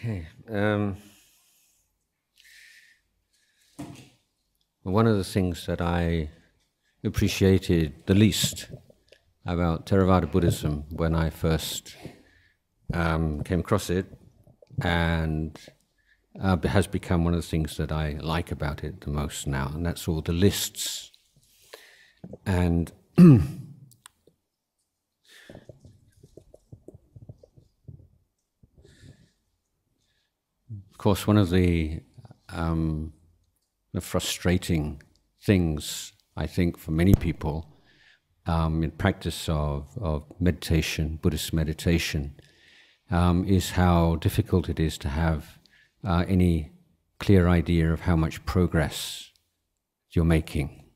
Okay. One of the things that I appreciated the least about Theravada Buddhism when I first came across it, and has become one of the things that I like about it the most now, and that's all the lists. And of course, one of the frustrating things, I think, for many people in practice of meditation, Buddhist meditation, is how difficult it is to have any clear idea of how much progress you're making.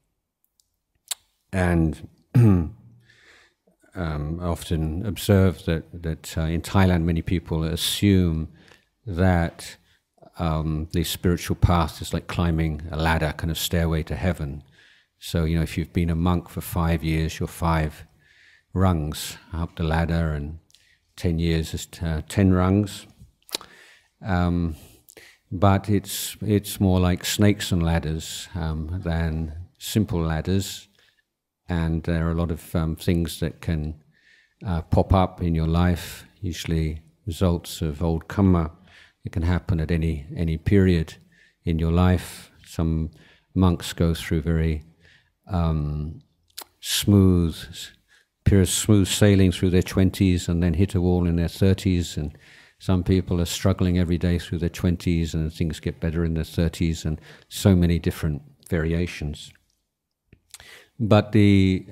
And I often observe that in Thailand many people assume that the spiritual path is like climbing a ladder, kind of stairway to heaven. So, you know, if you've been a monk for 5 years, you're 5 rungs up the ladder, and 10 years is 10 rungs. But it's more like snakes and ladders than simple ladders. And there are a lot of things that can pop up in your life, usually results of old karma. It can happen at any period in your life. Some monks go through very smooth sailing through their 20s and then hit a wall in their 30s, and some people are struggling every day through their 20s and things get better in their 30s, and so many different variations. But if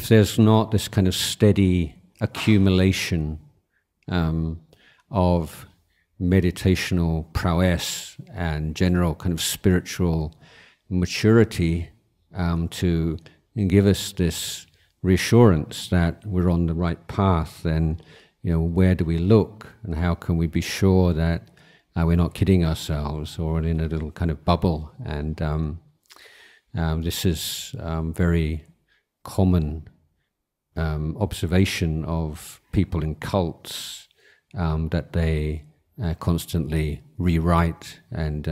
there's not this kind of steady accumulation of meditational prowess and general kind of spiritual maturity to give us this reassurance that we're on the right path, then, you know, where do we look, and how can we be sure that we're not kidding ourselves or in a little kind of bubble? And this is very common observation of people in cults, that they constantly rewrite and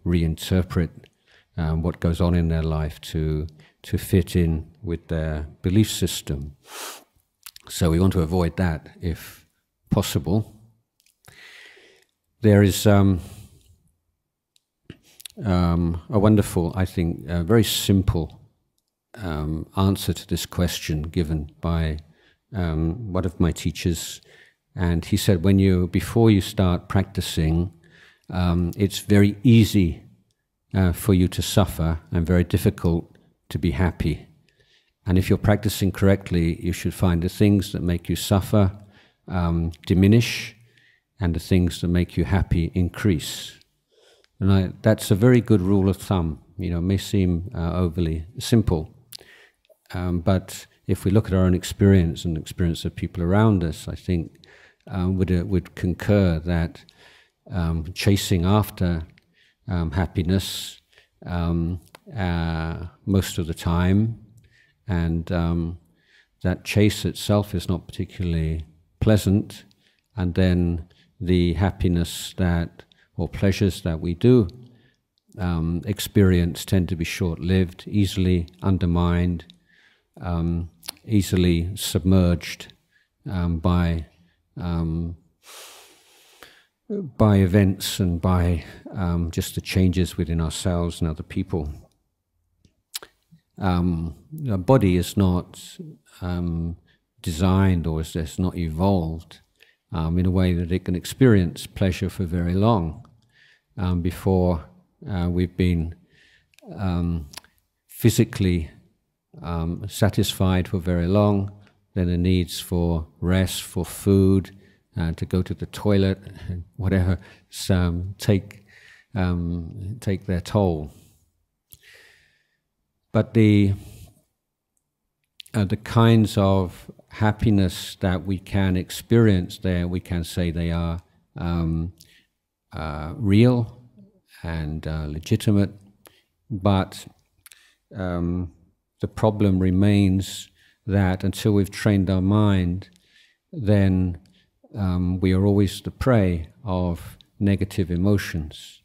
reinterpret what goes on in their life to fit in with their belief system. So we want to avoid that if possible. There is a wonderful, I think, very simple answer to this question given by one of my teachers. And he said, before you start practicing, it's very easy for you to suffer and very difficult to be happy. And if you're practicing correctly, you should find the things that make you suffer diminish, and the things that make you happy increase. And that's a very good rule of thumb. You know, it may seem overly simple, but if we look at our own experience and the experience of people around us, I think would concur that chasing after happiness most of the time, and that chase itself is not particularly pleasant, and then the happiness or pleasures that we do experience tend to be short-lived, easily undermined, easily submerged by events and by just the changes within ourselves and other people. Our body is not designed, or is not evolved in a way that it can experience pleasure for very long before we've been physically satisfied for very long. Then the needs for rest, for food, to go to the toilet, whatever, take their toll. But the kinds of happiness that we can experience there, we can say they are real and legitimate, but the problem remains that until we've trained our mind, then we are always the prey of negative emotions,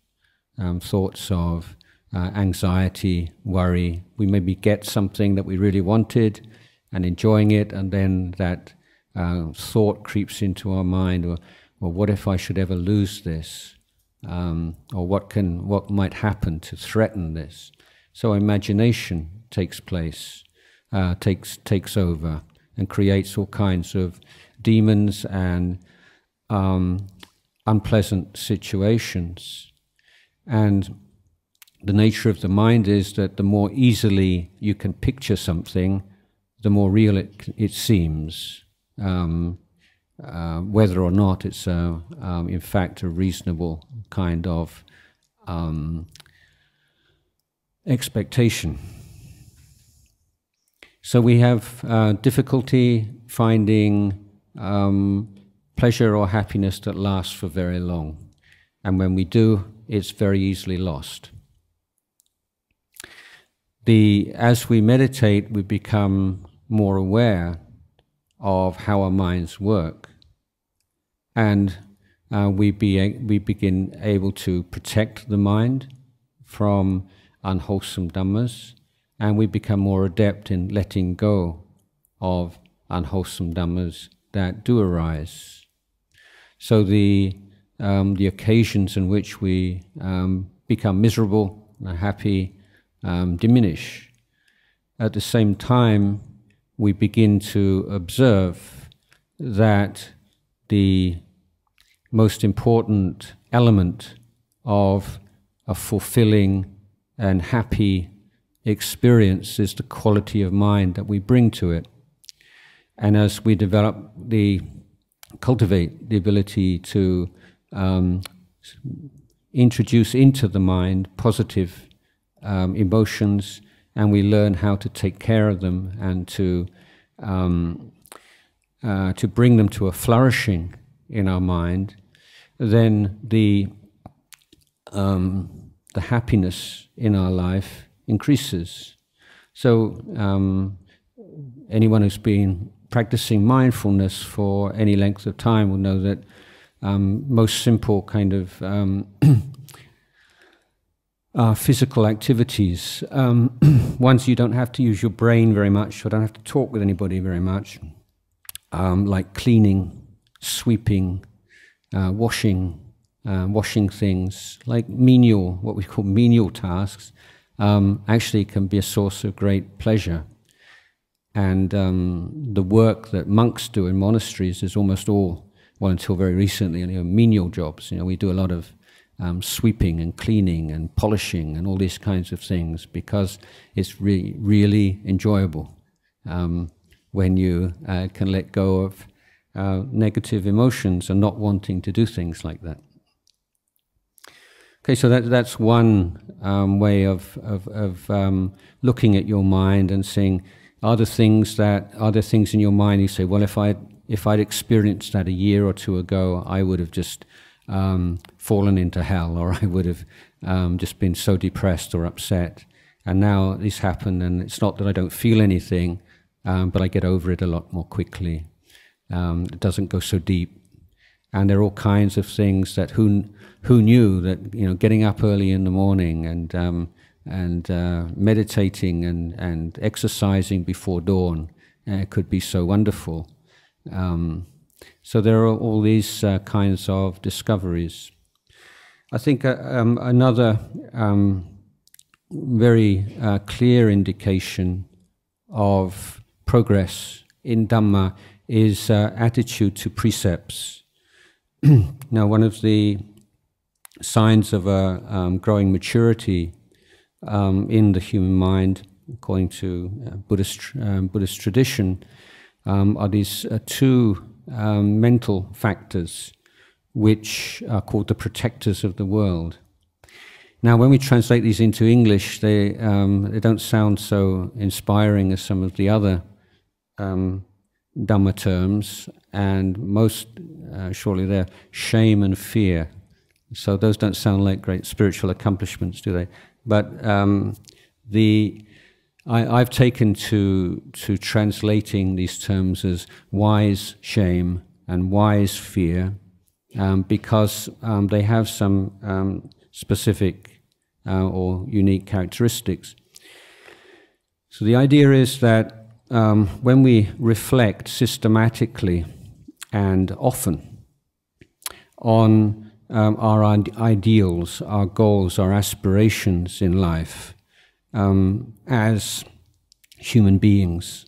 thoughts of anxiety, worry. We maybe get something that we really wanted and enjoying it, and then that thought creeps into our mind, or what if I should ever lose this? Or what might happen to threaten this? So imagination takes place, takes over, and creates all kinds of demons and unpleasant situations. And the nature of the mind is that the more easily you can picture something, the more real it seems, whether or not it's in fact a reasonable kind of expectation. So we have difficulty finding pleasure or happiness that lasts for very long. And when we do, it's very easily lost. As we meditate, we become more aware of how our minds work. And we begin able to protect the mind from unwholesome dhammas, and we become more adept in letting go of unwholesome dhammas that do arise. So the occasions in which we become miserable, happy, diminish. At the same time, we begin to observe that the most important element of a fulfilling and happy experience is the quality of mind that we bring to it. And as we cultivate the ability to introduce into the mind positive emotions, and we learn how to take care of them and to bring them to a flourishing in our mind, then the happiness in our life increases. So anyone who's been practicing mindfulness for any length of time will know that most simple kind of physical activities, ones you don't have to use your brain very much, or don't have to talk with anybody very much, like cleaning, sweeping, washing things, like menial, what we call menial tasks, actually can be a source of great pleasure. And the work that monks do in monasteries is almost all, well, until very recently, menial jobs. We do a lot of sweeping and cleaning and polishing and all these kinds of things, because it's really enjoyable when you can let go of negative emotions and not wanting to do things like that. Okay, so that's one way of looking at your mind and saying, are there things in your mind you say, well, if I'd experienced that a year or two ago, I would have just fallen into hell, or I would have just been so depressed or upset. And now this happened, and it's not that I don't feel anything, but I get over it a lot more quickly. It doesn't go so deep. And there are all kinds of things that who knew that getting up early in the morning and meditating and exercising before dawn could be so wonderful. So there are all these kinds of discoveries. I think another very clear indication of progress in Dhamma is attitude to precepts. Now, one of the signs of a growing maturity in the human mind, according to Buddhist tradition, are these two mental factors which are called the protectors of the world. Now, when we translate these into English, they don't sound so inspiring as some of the other Dhamma terms, and most surely they're shame and fear. So those don't sound like great spiritual accomplishments, do they? But I've taken to translating these terms as wise shame and wise fear, because they have some specific or unique characteristics. So the idea is that when we reflect systematically and often on our ideals, our goals, our aspirations in life, as human beings,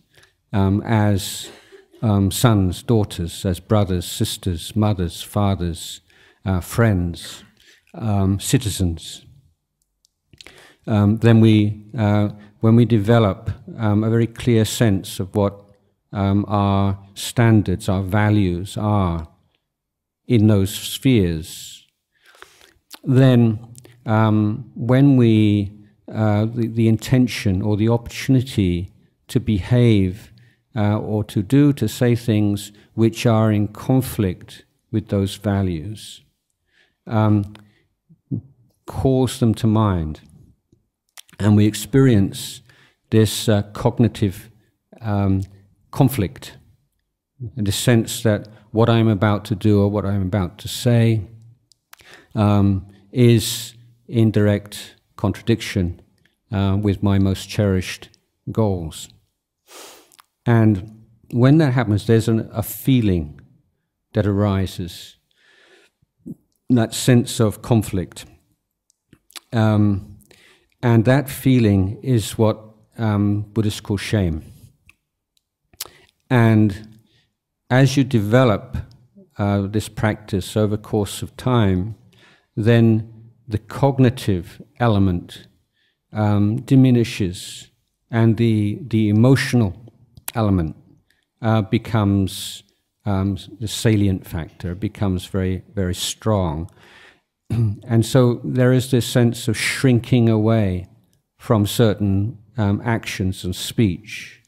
as sons, daughters, as brothers, sisters, mothers, fathers, friends, citizens, then when we develop a very clear sense of what our standards, our values are in those spheres, then when we, the intention or the opportunity to behave or to do, to say things which are in conflict with those values, calls them to mind. And we experience this cognitive conflict, in the sense that what I'm about to do or what I'm about to say is in direct contradiction with my most cherished goals. And when that happens, there's a feeling that arises, that sense of conflict. And that feeling is what Buddhists call shame. And as you develop this practice over the course of time, then the cognitive element diminishes, and the emotional element becomes the salient factor, becomes very, very strong. And so there is this sense of shrinking away from certain actions and speech.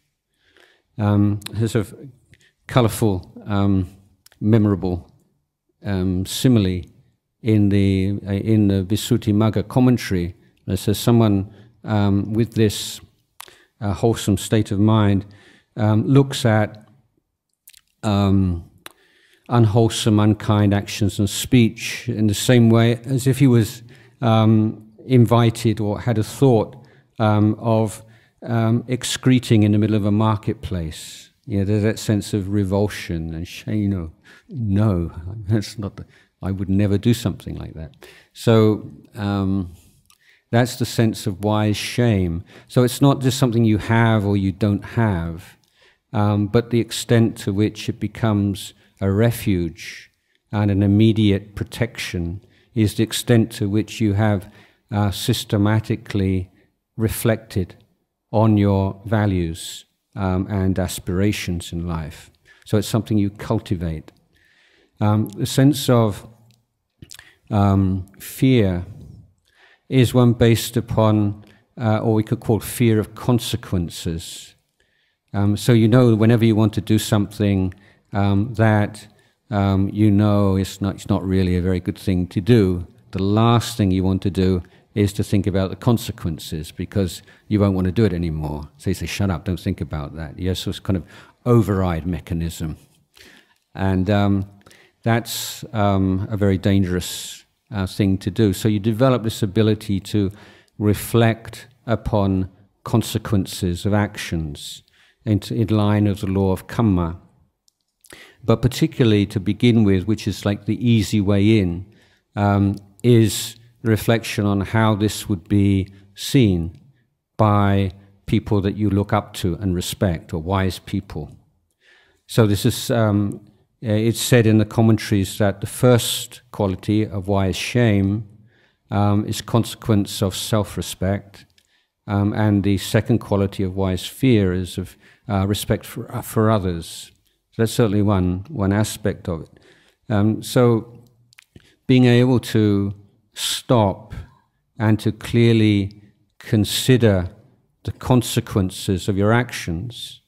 There's a colourful, memorable simile in the Visuddhimagga commentary. It says someone with this wholesome state of mind looks at unwholesome, unkind actions and speech in the same way as if he was invited or had a thought of excreting in the middle of a marketplace. There's that sense of revulsion and shame. No, that's not. I would never do something like that. So that's the sense of wise shame. So it's not just something you have or you don't have, but the extent to which it becomes a refuge and an immediate protection is the extent to which you have systematically reflected on your values and aspirations in life. So it's something you cultivate. The sense of fear is one based upon, or we could call fear of consequences. So whenever you want to do something that it's not really a very good thing to do, the last thing you want to do is to think about the consequences, because you won't want to do it anymore. So you say, shut up, don't think about that. Yes, it's kind of override mechanism. And that's a very dangerous thing to do. So you develop this ability to reflect upon consequences of actions in line with the law of karma. But particularly to begin with, which is like the easy way in, is the reflection on how this would be seen by people that you look up to and respect, or wise people. So this is, it's said in the commentaries that the first quality of wise shame is consequence of self-respect, and the second quality of wise fear is of respect for others. So that's certainly one aspect of it. So being able to stop and to clearly consider the consequences of your actions,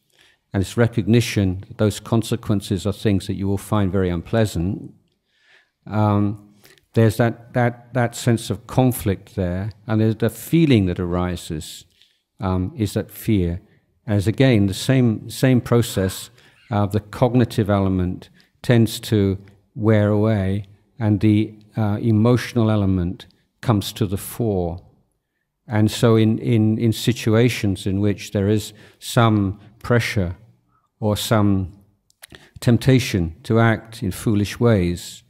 and its recognition that those consequences are things that you will find very unpleasant, there's that sense of conflict there, and there's the feeling that arises is that fear. As again, the same process, the cognitive element tends to wear away, and the emotional element comes to the fore. And so in situations in which there is some pressure or some temptation to act in foolish ways,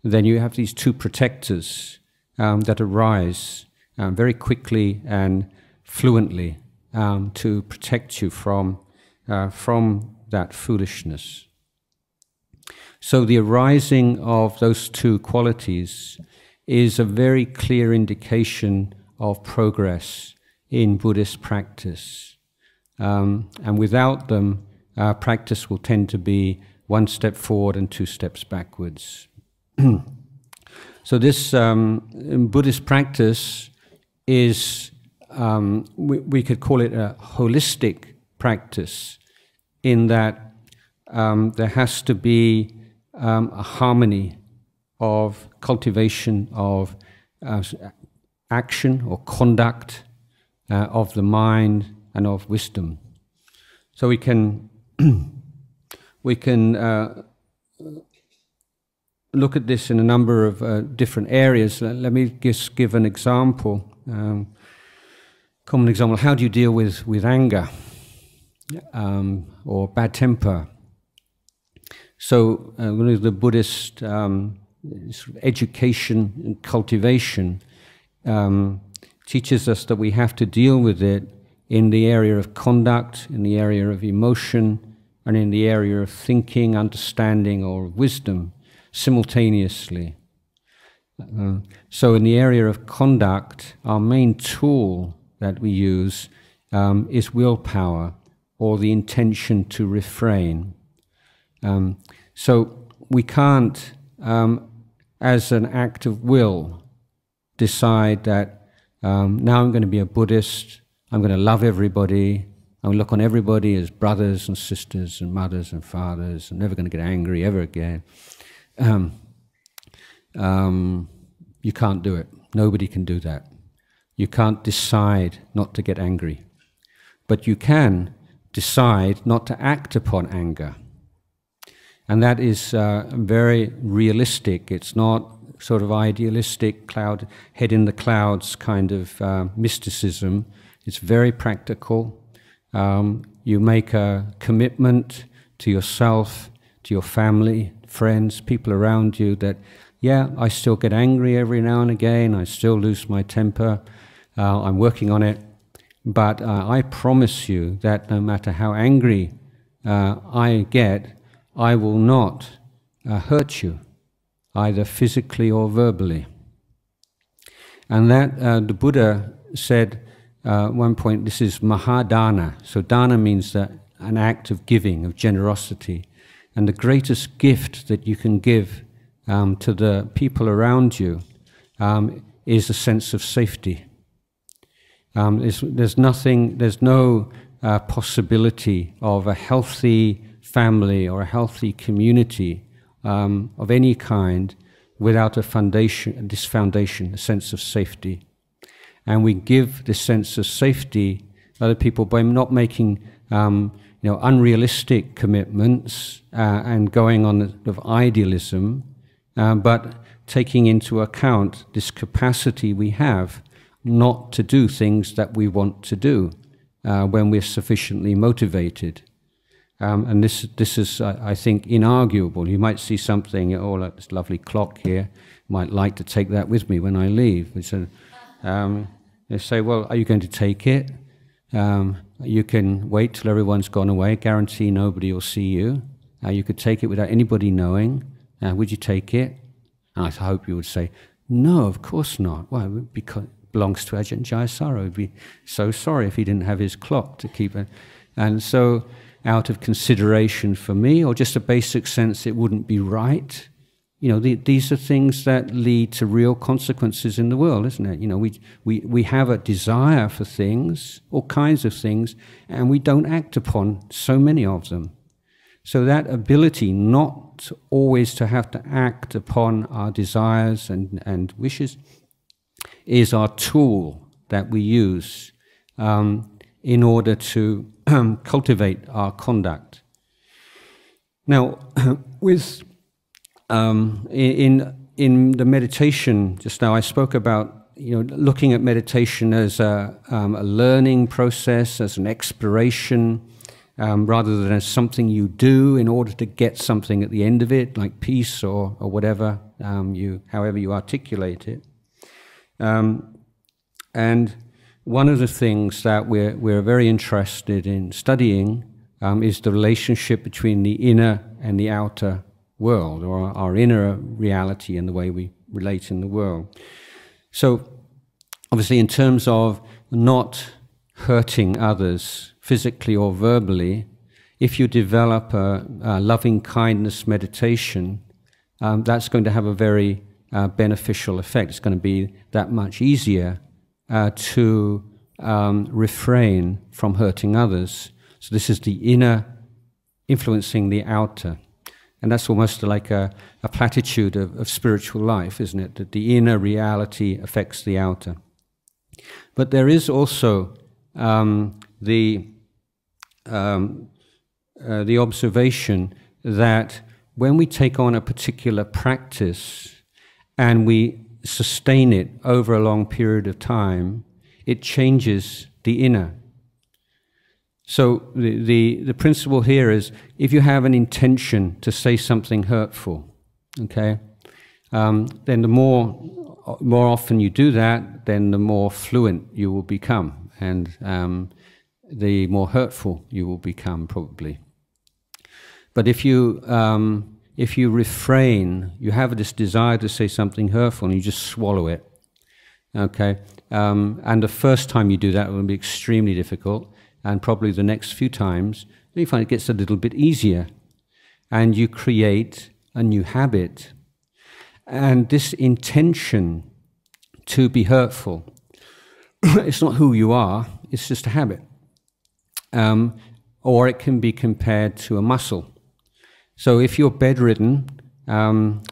then you have these two protectors that arise very quickly and fluently to protect you from that foolishness. So the arising of those two qualities is a very clear indication of progress in Buddhist practice. And without them, practice will tend to be one step forward and two steps backwards. So this Buddhist practice is, we could call it a holistic practice, in that there has to be a harmony of cultivation of action or conduct of the mind and of wisdom. So we can look at this in a number of different areas. Let me just give an example, common example. How do you deal with anger or bad temper? So the Buddhist education and cultivation teaches us that we have to deal with it in the area of conduct, in the area of emotion, and in the area of thinking, understanding, or wisdom simultaneously. So in the area of conduct, our main tool that we use is willpower, or the intention to refrain. So we can't, as an act of will, decide that now I'm going to be a Buddhist, I'm going to love everybody, I'm going to look on everybody as brothers and sisters and mothers and fathers, I'm never going to get angry ever again. You can't do it. Nobody can do that. You can't decide not to get angry. But you can decide not to act upon anger. And that is very realistic. It's not sort of idealistic, head in the clouds kind of mysticism. It's very practical. You make a commitment to yourself, to your family, friends, people around you that, yeah, I still get angry every now and again, I still lose my temper, I'm working on it, but I promise you that no matter how angry I get, I will not hurt you, either physically or verbally. And that the Buddha said at one point, this is mahadana. So dana means an act of giving, of generosity. And the greatest gift that you can give to the people around you is a sense of safety. There's no possibility of a healthy family or a healthy community of any kind without a foundation, a sense of safety. And we give this sense of safety to other people by not making unrealistic commitments and going on of idealism, but taking into account this capacity we have not to do things that we want to do when we're sufficiently motivated. And this is, I think, inarguable. You might see something, oh, like this lovely clock here, might like to take that with me when I leave. They say, well, are you going to take it? You can wait till everyone's gone away, guarantee nobody will see you. You could take it without anybody knowing. Would you take it? And I hope you would say, no, of course not. Well, because it belongs to Ajahn Jayasaro. He'd be so sorry if he didn't have his clock to keep it. And so, out of consideration for me, or just a basic sense it wouldn't be right, these are things that lead to real consequences in the world, isn't it? We have a desire for things, all kinds of things, and we don't act upon so many of them. So that ability not always to have to act upon our desires and wishes is our tool that we use in order to cultivate our conduct. Now, with in the meditation just now, I spoke about looking at meditation as a learning process, as an exploration, rather than as something you do in order to get something at the end of it, like peace or whatever, however you articulate it. And one of the things that we're very interested in studying is the relationship between the inner and the outer world, or our inner reality and the way we relate in the world. So, obviously, in terms of not hurting others physically or verbally, if you develop a loving kindness meditation, that's going to have a very beneficial effect. It's going to be that much easier to refrain from hurting others. So this is the inner influencing the outer. And that's almost like a platitude of spiritual life, isn't it? That the inner reality affects the outer. But there is also the observation that when we take on a particular practice and we sustain it over a long period of time, it changes the inner. So the principle here is, if you have an intention to say something hurtful, okay, then the more often you do that, then the more fluent you will become, and the more hurtful you will become, probably. But if you refrain, you have this desire to say something hurtful, and you just swallow it, okay, and the first time you do that, it will be extremely difficult. And probably the next few times, you find it gets a little bit easier. And you create a new habit. And this intention to be hurtful, it's not who you are, it's just a habit. Or it can be compared to a muscle. So if you're bedridden,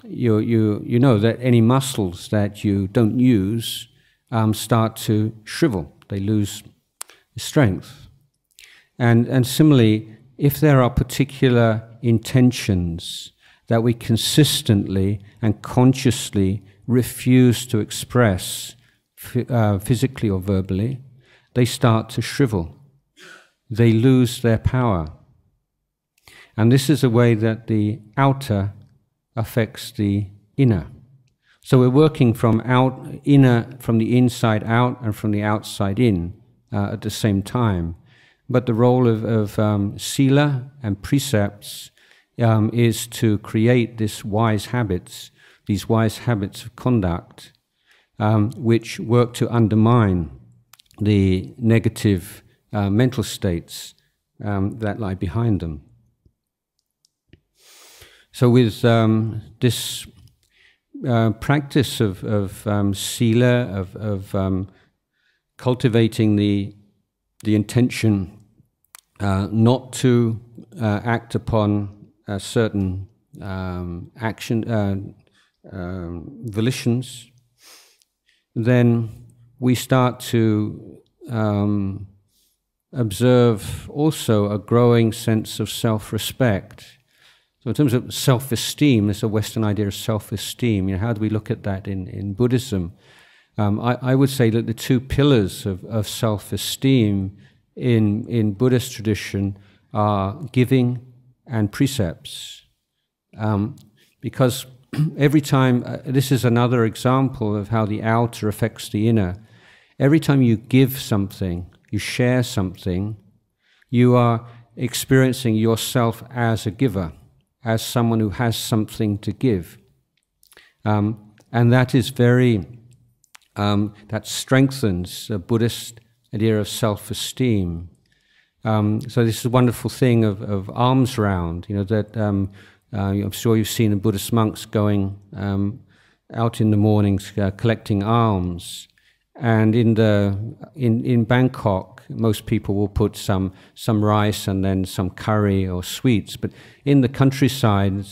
you know that any muscles that you don't use start to shrivel. They lose strength. And similarly, if there are particular intentions that we consistently and consciously refuse to express physically or verbally, they start to shrivel. They lose their power. And this is a way that the outer affects the inner. So we're working from the inside out and from the outside in at the same time. But the role of sila and precepts is to create these wise habits of conduct, which work to undermine the negative mental states that lie behind them. So with this practice of sila, of cultivating the intention not to act upon certain volitions, then we start to observe also a growing sense of self-respect. So in terms of self-esteem, there's a Western idea of self-esteem. How do we look at that in Buddhism? I would say that the two pillars of self-esteem in Buddhist tradition are giving and precepts. Because every time, this is another example of how the outer affects the inner. Every time you give something, you share something, you are experiencing yourself as a giver, as someone who has something to give. And that is that strengthens the Buddhist idea of self-esteem. So this is a wonderful thing of alms round, that I'm sure you've seen the Buddhist monks going out in the mornings collecting alms. And in Bangkok, most people will put some rice and then some curry or sweets. But in the countryside,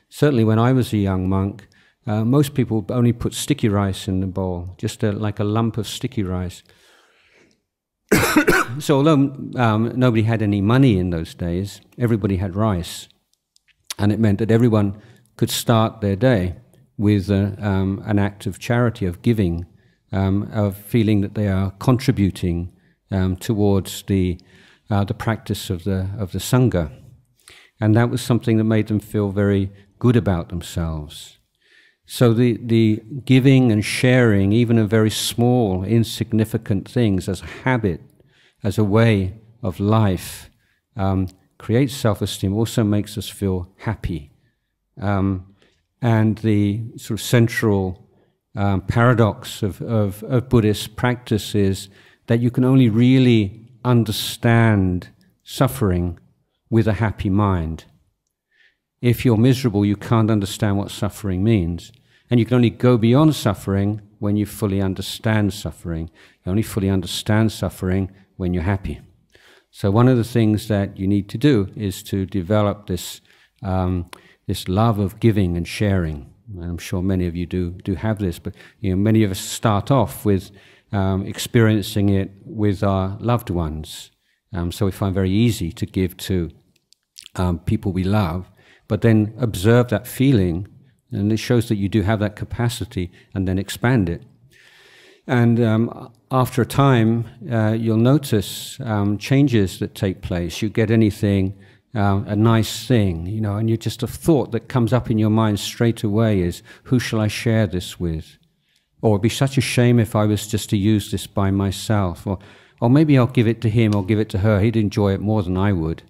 certainly when I was a young monk, most people only put sticky rice in the bowl, just like a lump of sticky rice. So although nobody had any money in those days, everybody had rice. And it meant that everyone could start their day with an act of charity, of giving, of feeling that they are contributing towards the practice of the Sangha. And that was something that made them feel very good about themselves. So the giving and sharing, even of very small, insignificant things as a habit, as a way of life, creates self-esteem, also makes us feel happy. And the sort of central paradox of Buddhist practice is that you can only really understand suffering with a happy mind. If you're miserable, you can't understand what suffering means. And you can only go beyond suffering when you fully understand suffering. You only fully understand suffering when you're happy. So one of the things that you need to do is to develop this love of giving and sharing. And I'm sure many of you do have this, but many of us start off with experiencing it with our loved ones. So we find it very easy to give to people we love, but then observe that feeling, and it shows that you do have that capacity, and then expand it. And after a time, you'll notice changes that take place. You get anything, a nice thing, and you just a thought that comes up in your mind straight away is, who shall I share this with? Or it'd be such a shame if I was just to use this by myself. Or maybe I'll give it to him or give it to her. He'd enjoy it more than I would.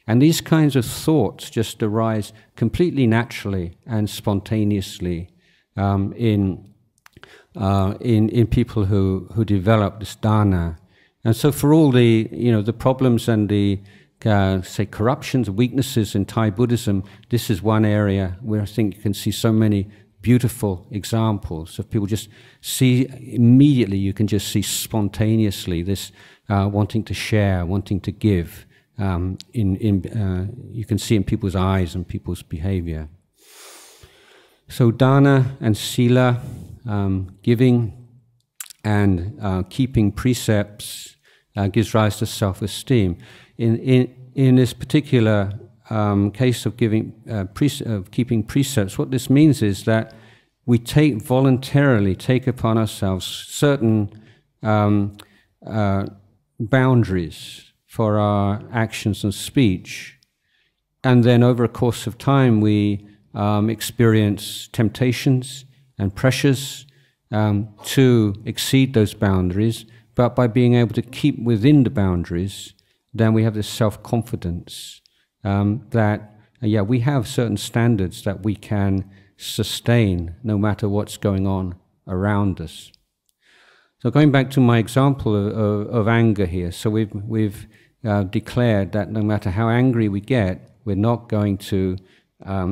And these kinds of thoughts just arise completely naturally and spontaneously in people who develop this dana. And so for all the the problems and the say corruptions, weaknesses in Thai Buddhism, this is one area where I think you can see so many beautiful examples of people just see immediately. You can just see spontaneously this wanting to share, wanting to give. You can see in people's eyes and people's behavior. So dana and sila, giving and keeping precepts, gives rise to self-esteem. In this particular case of keeping precepts, what this means is that we voluntarily take upon ourselves certain boundaries for our actions and speech, and then over a course of time we experience temptations and pressures to exceed those boundaries, but by being able to keep within the boundaries, then we have this self-confidence that we have certain standards that we can sustain no matter what's going on around us. So going back to my example of anger here, so we've declared that no matter how angry we get, we're not going to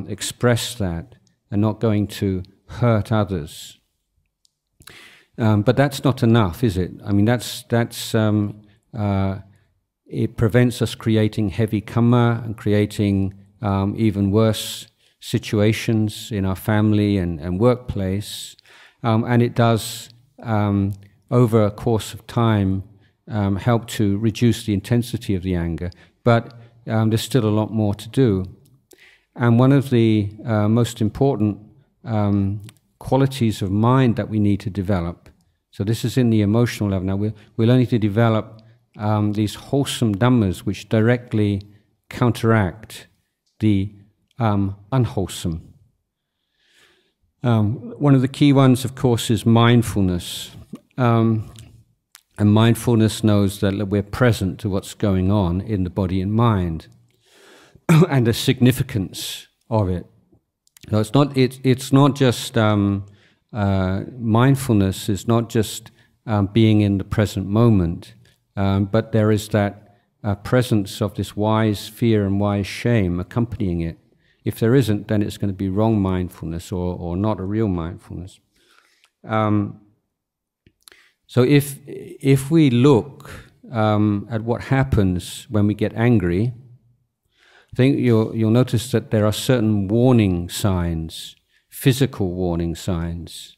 express that and not going to hurt others. But that's not enough, is it? I mean, it prevents us creating heavy karma and creating even worse situations in our family and workplace. And it does, over a course of time, help to reduce the intensity of the anger. But there's still a lot more to do. And one of the most important qualities of mind that we need to develop, so this is in the emotional level. Now we're learning to develop these wholesome dhammas which directly counteract the unwholesome. One of the key ones, of course, is mindfulness. And mindfulness knows that we're present to what's going on in the body and mind and the significance of it. So it's not just mindfulness is not just being in the present moment, but there is that presence of this wise fear and wise shame accompanying it. If there isn't, then it's going to be wrong mindfulness or not a real mindfulness. So if we look at what happens when we get angry, I think you'll notice that there are certain warning signs, physical warning signs,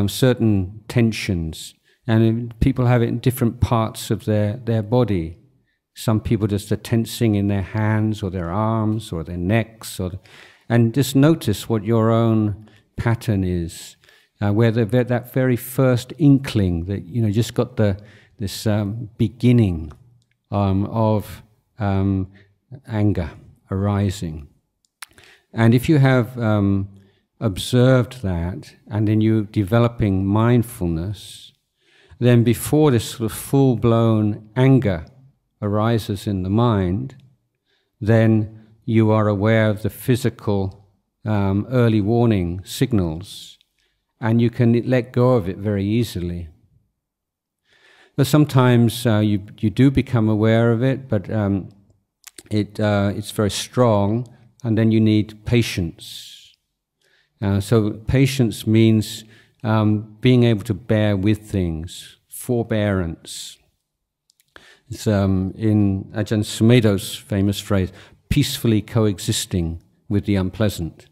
certain tensions, and people have it in different parts of their body. Some people just are tensing in their hands or their arms or their necks, And just notice what your own pattern is, where that very first inkling that, you know, just got this beginning of anger arising. And if you have observed that, and then you're developing mindfulness, then before this sort of full-blown anger arises in the mind, then you are aware of the physical early warning signals, and you can let go of it very easily. But sometimes you do become aware of it, but it's very strong, and then you need patience. So patience means being able to bear with things, forbearance. It's in Ajahn Sumedho's famous phrase, peacefully coexisting with the unpleasant.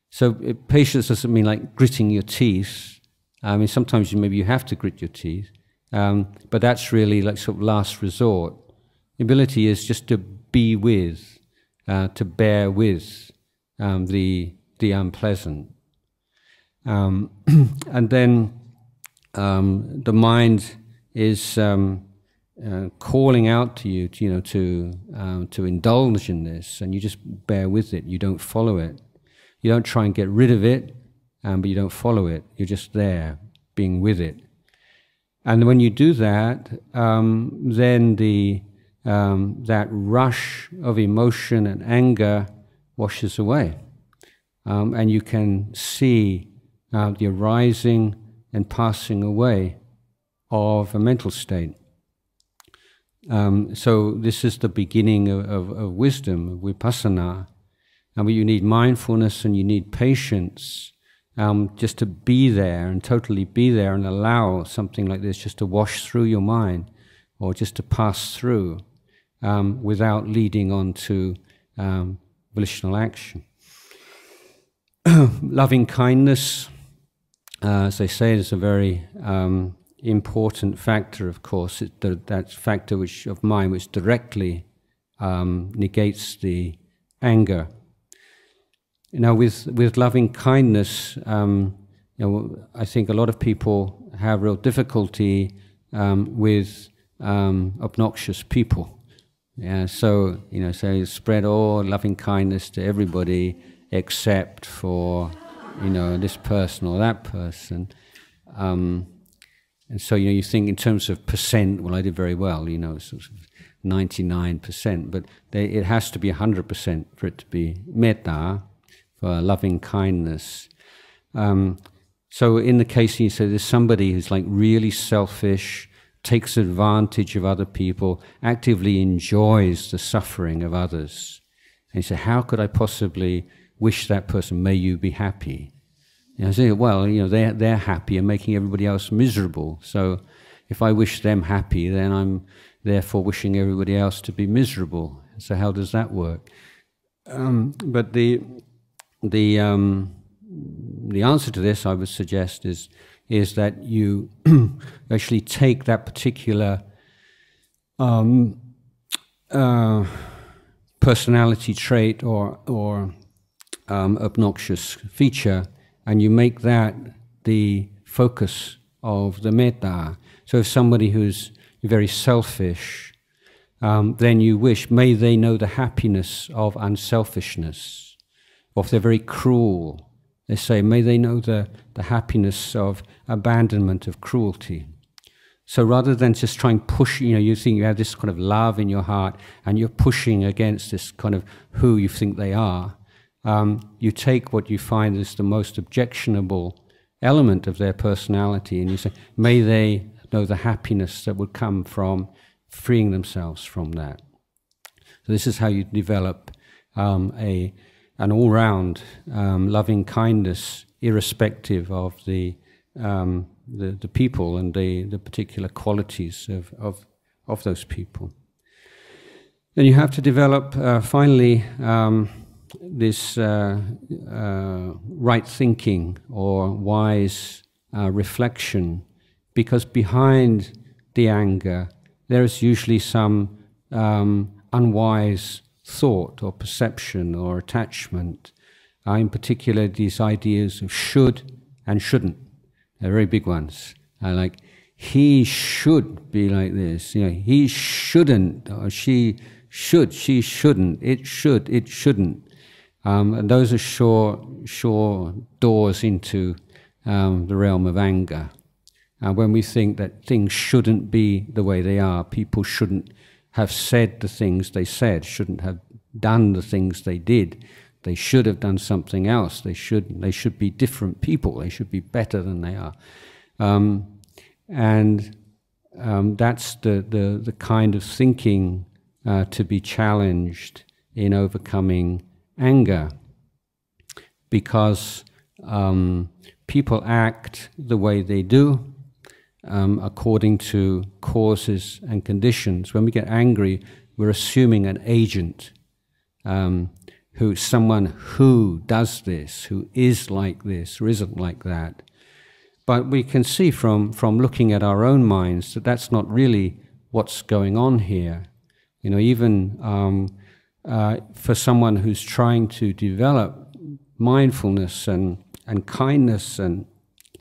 So patience doesn't mean like gritting your teeth. I mean, sometimes maybe you have to grit your teeth, but that's really like sort of last resort. The ability is just to be with, to bear with the unpleasant. And then the mind is calling out to you, to indulge in this, and you just bear with it. You don't follow it. You don't try and get rid of it, but you don't follow it. You're just there, being with it. And when you do that, then that rush of emotion and anger washes away, and you can see the arising and passing away of a mental state. So this is the beginning of wisdom, of vipassana. And you need mindfulness and you need patience just to be there and totally be there and allow something like this just to wash through your mind or just to pass through without leading on to volitional action. Loving kindness, as they say, is a very important factor, of course. That factor of mind which directly negates the anger. Now, with loving kindness, I think a lot of people have real difficulty with obnoxious people. Yeah, so so you spread all loving kindness to everybody except for this person or that person, and so you think in terms of percent. Well, I did very well, sort of 99%, but it has to be 100% for it to be metta, for loving kindness. So in the case you say there's somebody who's like really selfish, takes advantage of other people, actively enjoys the suffering of others, and you say, how could I possibly wish that person, may you be happy? I say, well, they're happy and making everybody else miserable. So if I wish them happy, then I'm therefore wishing everybody else to be miserable. So how does that work? But the answer to this, I would suggest, is that you actually take that particular personality trait or obnoxious feature, and you make that the focus of the metta. So if somebody who's very selfish, then you wish, may they know the happiness of unselfishness. Or if they're very cruel, they say, may they know the happiness of abandonment of cruelty. So rather than just try and push, you think you have this kind of love in your heart and you're pushing against this kind of who you think they are, you take what you find is the most objectionable element of their personality and you say, may they know the happiness that would come from freeing themselves from that. So this is how you develop an all-round loving kindness, irrespective of the people and the particular qualities of those people. Then you have to develop finally this right thinking or wise reflection, because behind the anger there is usually some unwise thought or perception or attachment, In particular, these ideas of should and shouldn't. They're very big ones. Like, he should be like this. He shouldn't, or she shouldn't. It should, it shouldn't. And those are sure doors into the realm of anger. When we think that things shouldn't be the way they are, people shouldn't have said the things they said, shouldn't have done the things they did. They should have done something else. They should be different people. They should be better than they are. That's the kind of thinking to be challenged in overcoming anger, because people act the way they do according to causes and conditions. When we get angry, we're assuming an agent, someone who does this, who is like this or isn't like that. But we can see from looking at our own minds that that's not really what's going on here. Even for someone who's trying to develop mindfulness and kindness and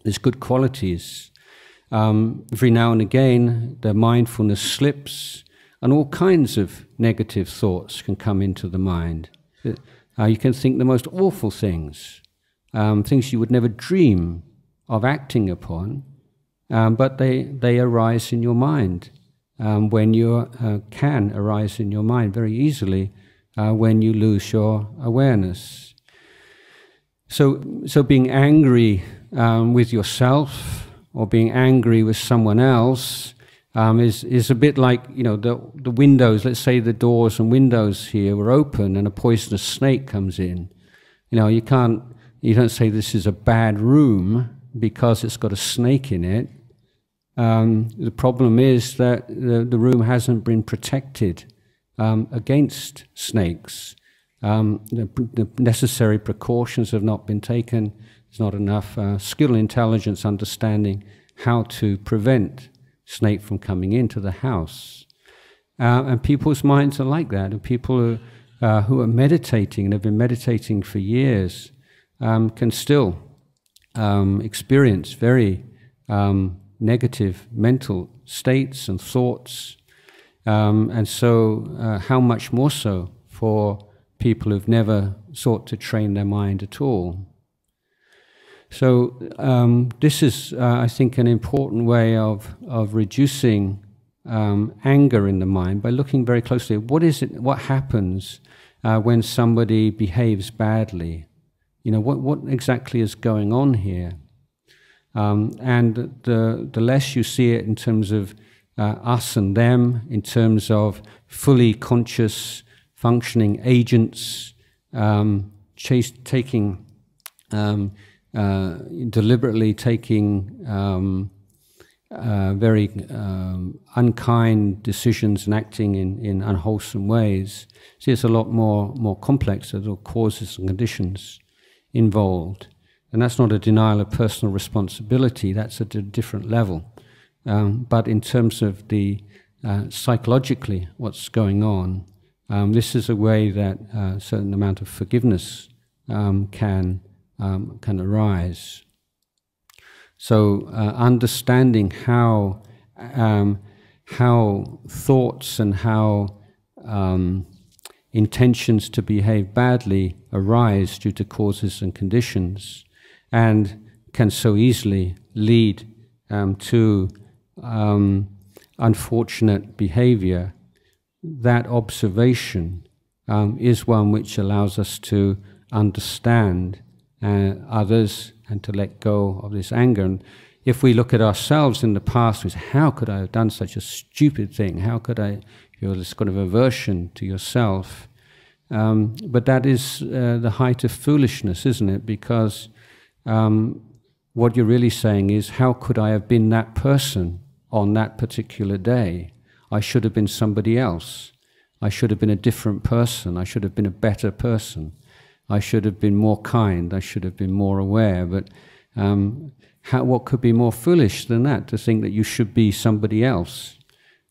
these good qualities, every now and again the mindfulness slips and all kinds of negative thoughts can come into the mind. You can think the most awful things, things you would never dream of acting upon, but they arise in your mind when you can arise in your mind very easily when you lose your awareness. So being angry with yourself or being angry with someone else is a bit like, the windows. Let's say the doors and windows here were open and a poisonous snake comes in. You don't say this is a bad room because it's got a snake in it. The problem is that the room hasn't been protected against snakes. The necessary precautions have not been taken. There's not enough skill, intelligence, understanding how to prevent snake from coming into the house. And people's minds are like that. And people who are meditating and have been meditating for years can still experience very negative mental states and thoughts. And so how much more so for people who've never sought to train their mind at all. So this is, I think, an important way of reducing anger in the mind by looking very closely at what happens when somebody behaves badly. What exactly is going on here? And the less you see it in terms of us and them, in terms of fully conscious, functioning agents, deliberately taking very unkind decisions and acting in unwholesome ways. See, it's a lot more complex. There's all causes and conditions involved. And that's not a denial of personal responsibility, that's at a different level. But in terms of the psychologically what's going on, this is a way that a certain amount of forgiveness can arise. So understanding how thoughts and how intentions to behave badly arise due to causes and conditions, and can so easily lead to unfortunate behavior, that observation is one which allows us to understand others and to let go of this anger. And if we look at ourselves in the past, we say, how could I have done such a stupid thing? How could I feel this kind of aversion to yourself? But that is the height of foolishness, isn't it? Because what you're really saying is, how could I have been that person on that particular day? I should have been somebody else. I should have been a different person. I should have been a better person. I should have been more kind. I should have been more aware. But what could be more foolish than that, to think that you should be somebody else?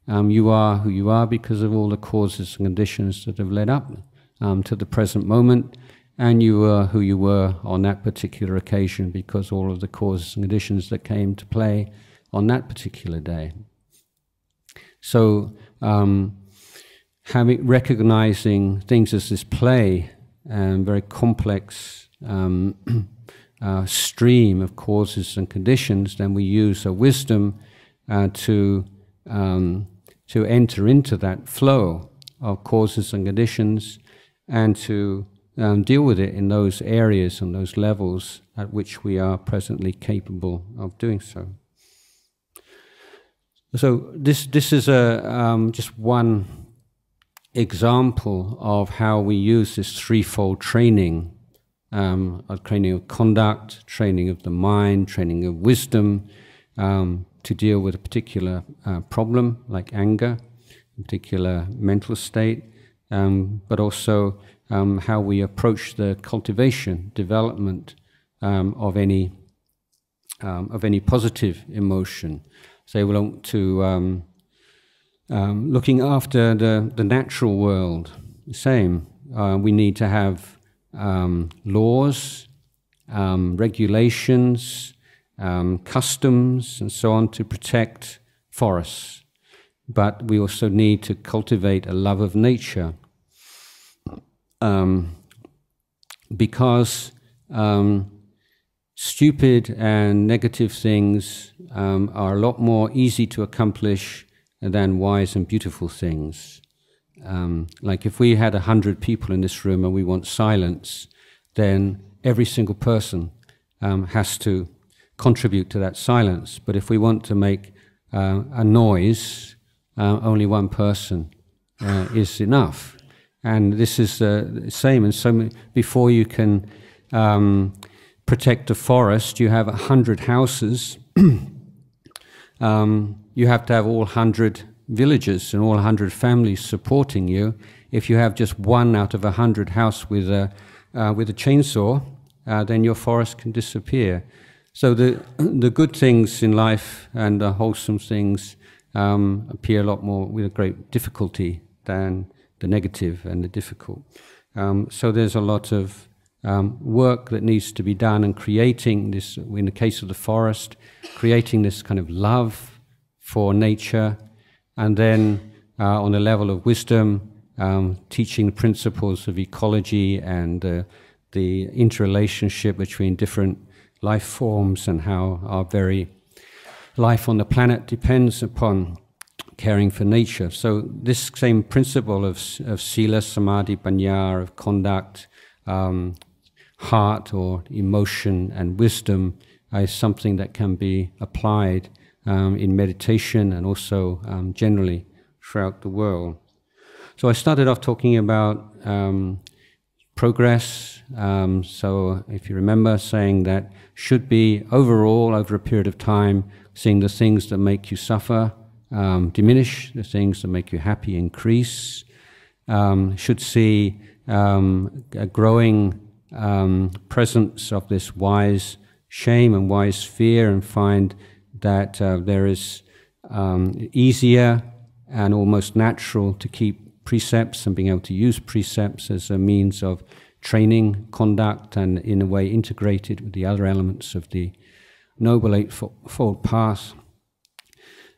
You are who you are because of all the causes and conditions that have led up to the present moment. and you were who you were on that particular occasion because all of the causes and conditions that came to play on that particular day. So recognizing things as this play and very complex stream of causes and conditions, then we use a wisdom to enter into that flow of causes and conditions and to deal with it in those areas and those levels at which we are presently capable of doing so. So this is just one example of how we use this threefold training, training of conduct, training of the mind, training of wisdom, to deal with a particular problem like anger, a particular mental state, but also how we approach the cultivation, development of any positive emotion. So we belong to looking after the natural world. Same, we need to have laws, regulations, customs, and so on to protect forests. But we also need to cultivate a love of nature, because stupid and negative things are a lot more easy to accomplish than wise and beautiful things. Like if we had 100 people in this room and we want silence, then every single person has to contribute to that silence. But if we want to make a noise, only one person is enough. And this is the same. And so before you can protect a forest, you have 100 houses. You have to have all 100 villages and all 100 families supporting you. If you have just one out of 100 house with a chainsaw, then your forest can disappear. So the good things in life and the wholesome things appear a lot more with a great difficulty than the negative and the difficult. So there's a lot of work that needs to be done, and creating this, in the case of the forest, creating this kind of love for nature, and then on the level of wisdom, teaching the principles of ecology and the interrelationship between different life forms and how our very life on the planet depends upon caring for nature. So this same principle of sila, samadhi, panya, of conduct, heart or emotion and wisdom is something that can be applied in meditation and also generally throughout the world. So I started off talking about progress. So if you remember, saying that should be overall, over a period of time, seeing the things that make you suffer diminish, the things that make you happy increase. Should see a growing presence of this wise shame and wise fear, and find that there is easier and almost natural to keep precepts and being able to use precepts as a means of training conduct and in a way integrated with the other elements of the Noble Eightfold Path.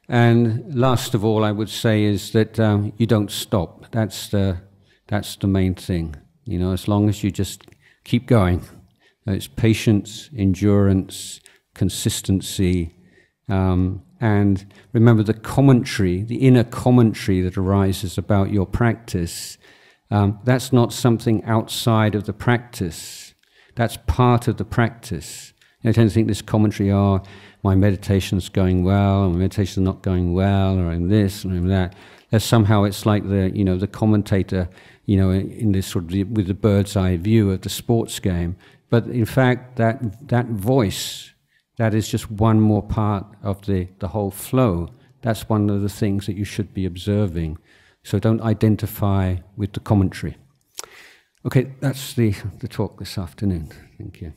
And last of all, I would say is that you don't stop. That's the main thing. You know, as long as you just keep going. It's patience, endurance, consistency, and remember the commentary, the inner commentary that arises about your practice. That's not something outside of the practice. That's part of the practice. I tend to think this commentary, oh, my meditation's going well, or my meditation's not going well, or I'm this, or I'm that. That somehow it's like the commentator, in this sort of with the bird's eye view of the sports game. But in fact, that voice, that is just one more part of the whole flow. That's one of the things that you should be observing. So don't identify with the commentary. Okay, that's the talk this afternoon. Thank you.